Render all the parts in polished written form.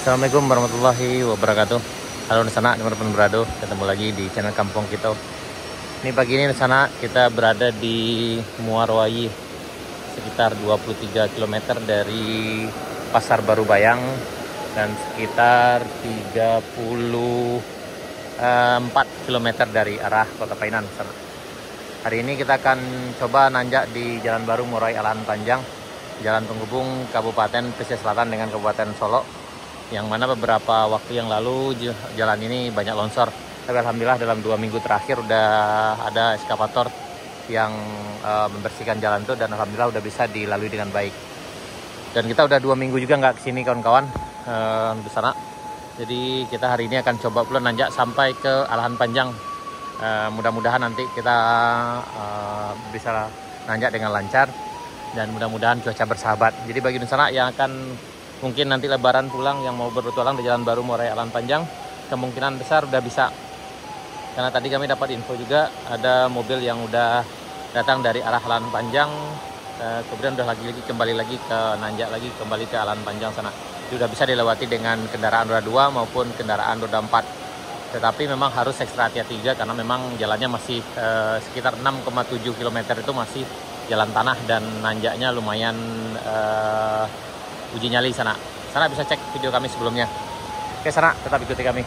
Assalamualaikum warahmatullahi wabarakatuh. Halo Nusana, teman-teman berado, ketemu lagi di channel Kampung Kita. Ini pagi ini Nusana, kita berada di Muarwayi, sekitar 23 km dari Pasar Baru Bayang dan sekitar 34 km dari arah Kota Painan Nusana. Hari ini kita akan coba nanjak di Jalan Baru Murai Alahan Panjang, jalan penghubung Kabupaten Pesisir Selatan dengan Kabupaten Solok, yang mana beberapa waktu yang lalu jalan ini banyak longsor. Tapi alhamdulillah dalam 2 minggu terakhir udah ada eskavator yang membersihkan jalan itu, dan alhamdulillah udah bisa dilalui dengan baik. Dan kita udah 2 minggu juga nggak kesini kawan-kawan di sana. Jadi kita hari ini akan coba pula nanjak sampai ke Alahan Panjang. Mudah-mudahan nanti kita bisa nanjak dengan lancar dan mudah-mudahan cuaca bersahabat. Jadi bagi di sana yang akan mungkin nanti lebaran pulang, yang mau berpetualang di Jalan Baru Murai Alahan Panjang, kemungkinan besar udah bisa. Karena tadi kami dapat info juga ada mobil yang udah datang dari arah Alahan Panjang, kemudian udah kembali lagi ke nanjak lagi kembali ke Alahan Panjang sana. Jadi udah bisa dilewati dengan kendaraan roda 2 maupun kendaraan roda 4. Tetapi memang harus ekstra hati-hati juga karena memang jalannya masih sekitar 6,7 km itu masih jalan tanah dan nanjaknya lumayan uji nyali sana. Sana bisa cek video kami sebelumnya. Oke sana, tetap ikuti kami.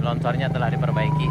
Longsornya telah diperbaiki.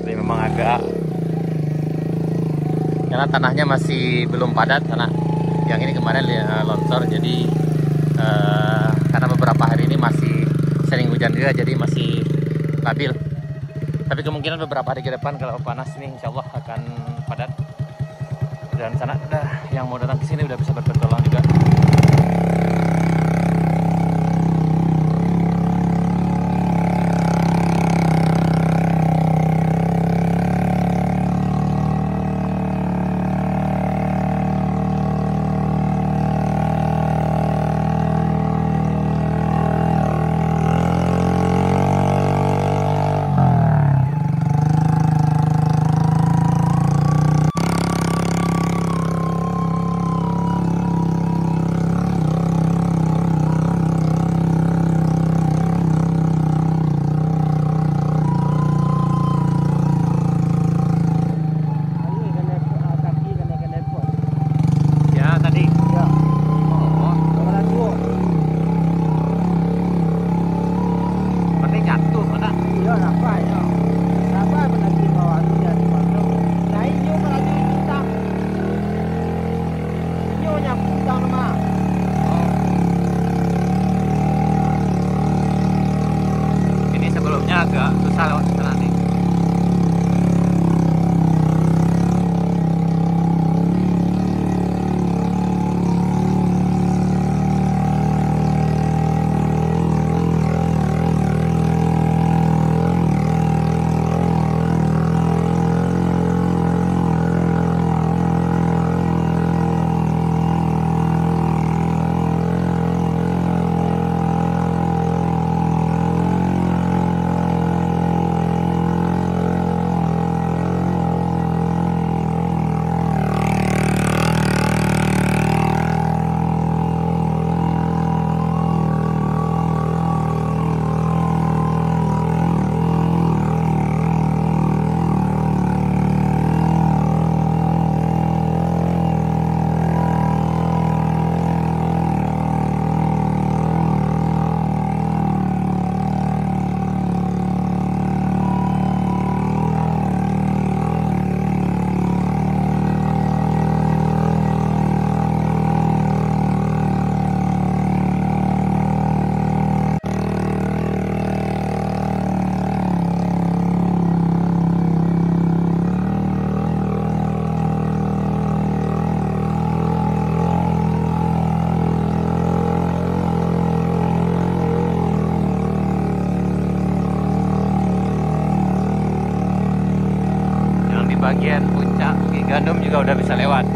Memang agak, karena tanahnya masih belum padat, karena yang ini kemarin longsor, jadi karena beberapa hari ini masih sering hujan juga, jadi masih labil. Tapi kemungkinan beberapa hari ke depan kalau panas ini insya Allah akan padat. Dan sana yang mau datang ke sini udah bisa berpetualang juga. anunya puncak nama. Ini sebelumnya agak susah lewat sana nih. Bagian puncak Bukit Gandum juga udah bisa lewat.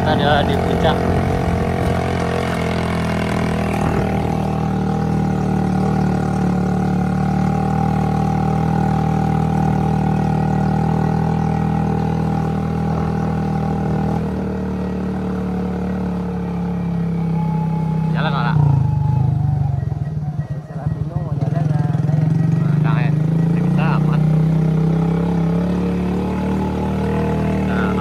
Ada di puncak. Jalan mana? Jalan bingung mau jalan nggak ada ya. Nah, ya. Bisa aman. Nah.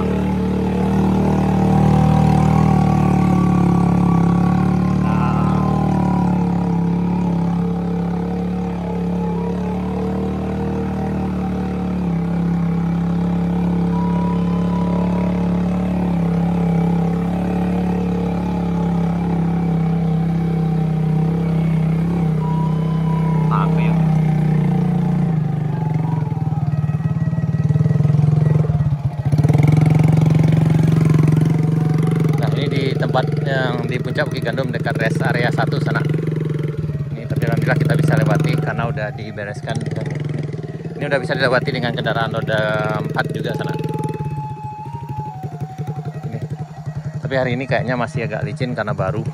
Tempat yang di puncak Bukit Gandum dekat rest area 1 sana. Ini tapi alhamdulillah kita bisa lewati karena udah dibereskan. Ini udah bisa dilewati dengan kendaraan roda 4 juga sana. Ini. Tapi hari ini kayaknya masih agak licin karena baru.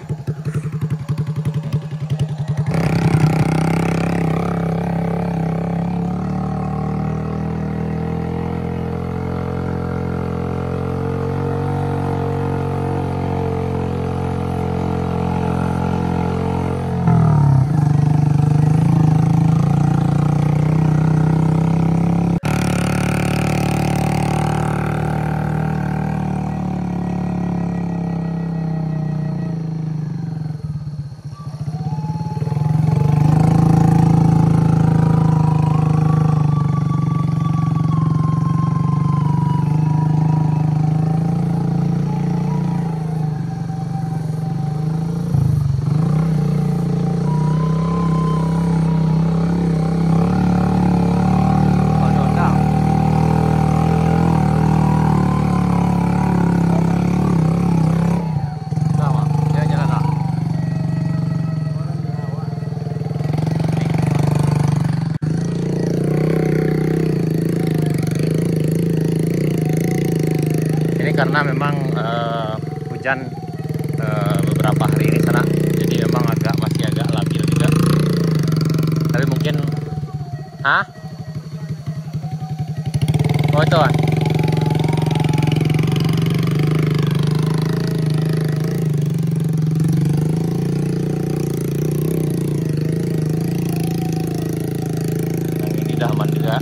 karena memang hujan beberapa hari ini sana, jadi memang masih agak labil juga. Tapi mungkin, oh itu kan. Yang ini udah aman juga.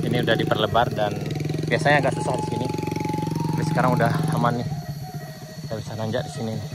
Ini udah diperlebar dan biasanya agak susah di sini. Tapi sekarang udah aman nih. Kita bisa nanjak di sini nih.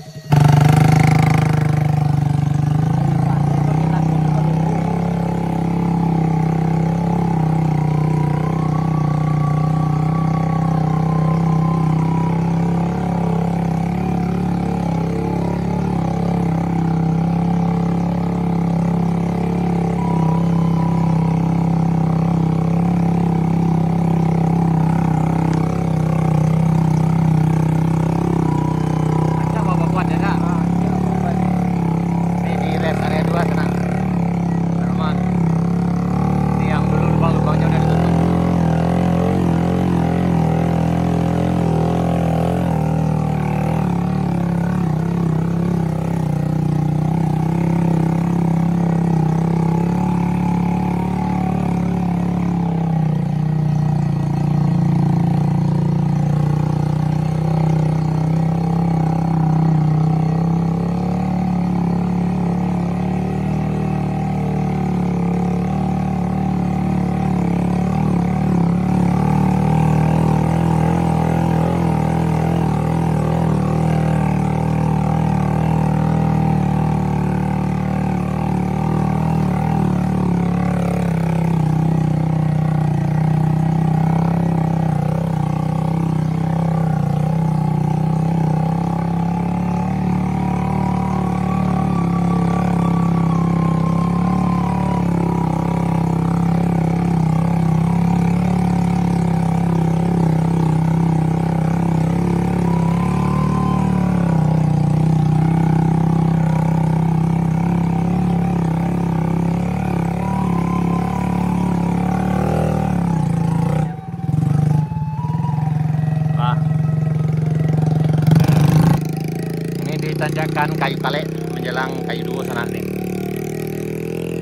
Tanjakan Kayu Kale menjelang Kayu Duo sana nih.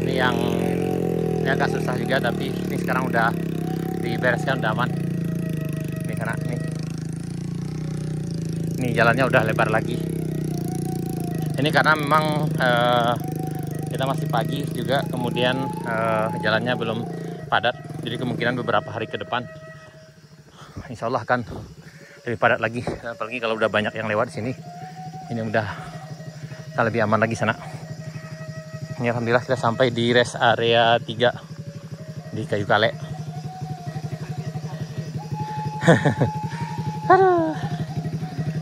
Ini agak susah juga, tapi ini sekarang udah dibereskan, udah aman. Ini sana nih. Ini jalannya udah lebar lagi. Ini karena memang kita masih pagi juga, kemudian jalannya belum padat, jadi kemungkinan beberapa hari ke depan insya Allah akan lebih padat lagi, apalagi kalau udah banyak yang lewat sini. Ini udah lebih aman lagi sana. Ini alhamdulillah kita sampai di rest area 3 di Kayu Kale.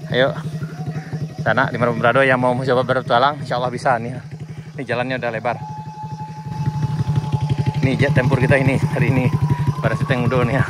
Ayo sana di Marumbrado yang mau coba berpetualang, insya Allah bisa nih. Ini jalannya udah lebar. Ini jet tempur kita ini hari ini pada seteng udah nih ya.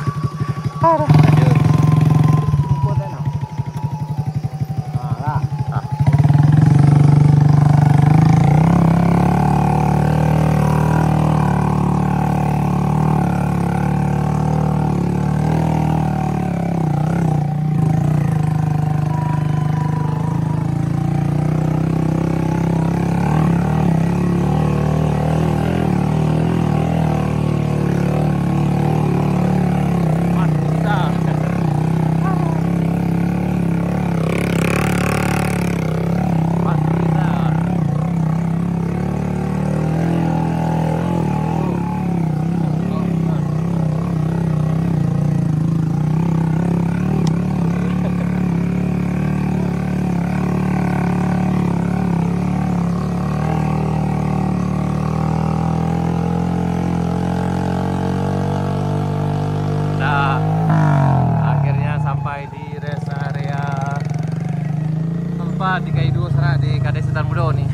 di Kayu Duo sana di Kades Setan Mudo nih.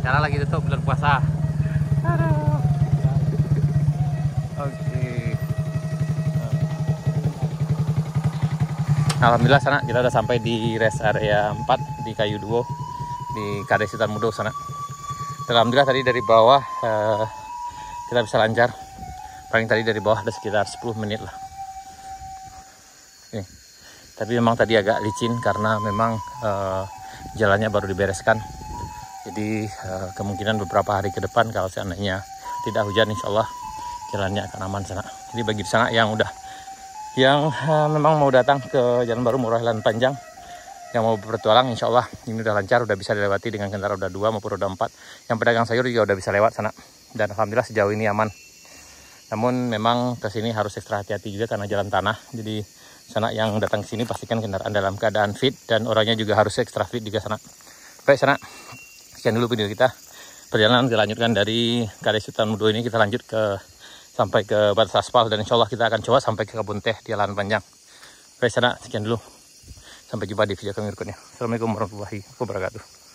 Cara lagi tutup bulan puasa. Aduh. Oke. Alhamdulillah sana kita udah sampai di rest area 4 di Kayu Duo di Kades Setan Mudo sana. Alhamdulillah tadi dari bawah kita bisa lancar Paling tadi dari bawah ada sekitar 10 menit lah. Nih. Tapi memang tadi agak licin karena memang jalannya baru dibereskan. Jadi kemungkinan beberapa hari ke depan kalau seandainya tidak hujan, insya Allah jalannya akan aman sana. Jadi bagi di sana yang memang mau datang ke Jalan Baru Murai Alan Panjang, yang mau berpetualang, insya Allah ini udah lancar, udah bisa dilewati dengan kendaraan roda 2 maupun roda 4. Yang pedagang sayur juga udah bisa lewat sana. Dan alhamdulillah sejauh ini aman. Namun memang ke sini harus ekstra hati-hati juga karena jalan tanah. Jadi sana yang datang ke sini pastikan kendaraan dalam keadaan fit dan orangnya juga harus ekstra fit juga sana. Baik sana, sekian dulu video kita. Perjalanan kita lanjutkan dari Kades Hutan Mudo ini, kita lanjut sampai ke batas aspal, dan insya Allah kita akan coba sampai ke kebun teh di Alan Panjang. Baik sana, sekian dulu. Sampai jumpa di video kami berikutnya. Assalamualaikum warahmatullahi wabarakatuh.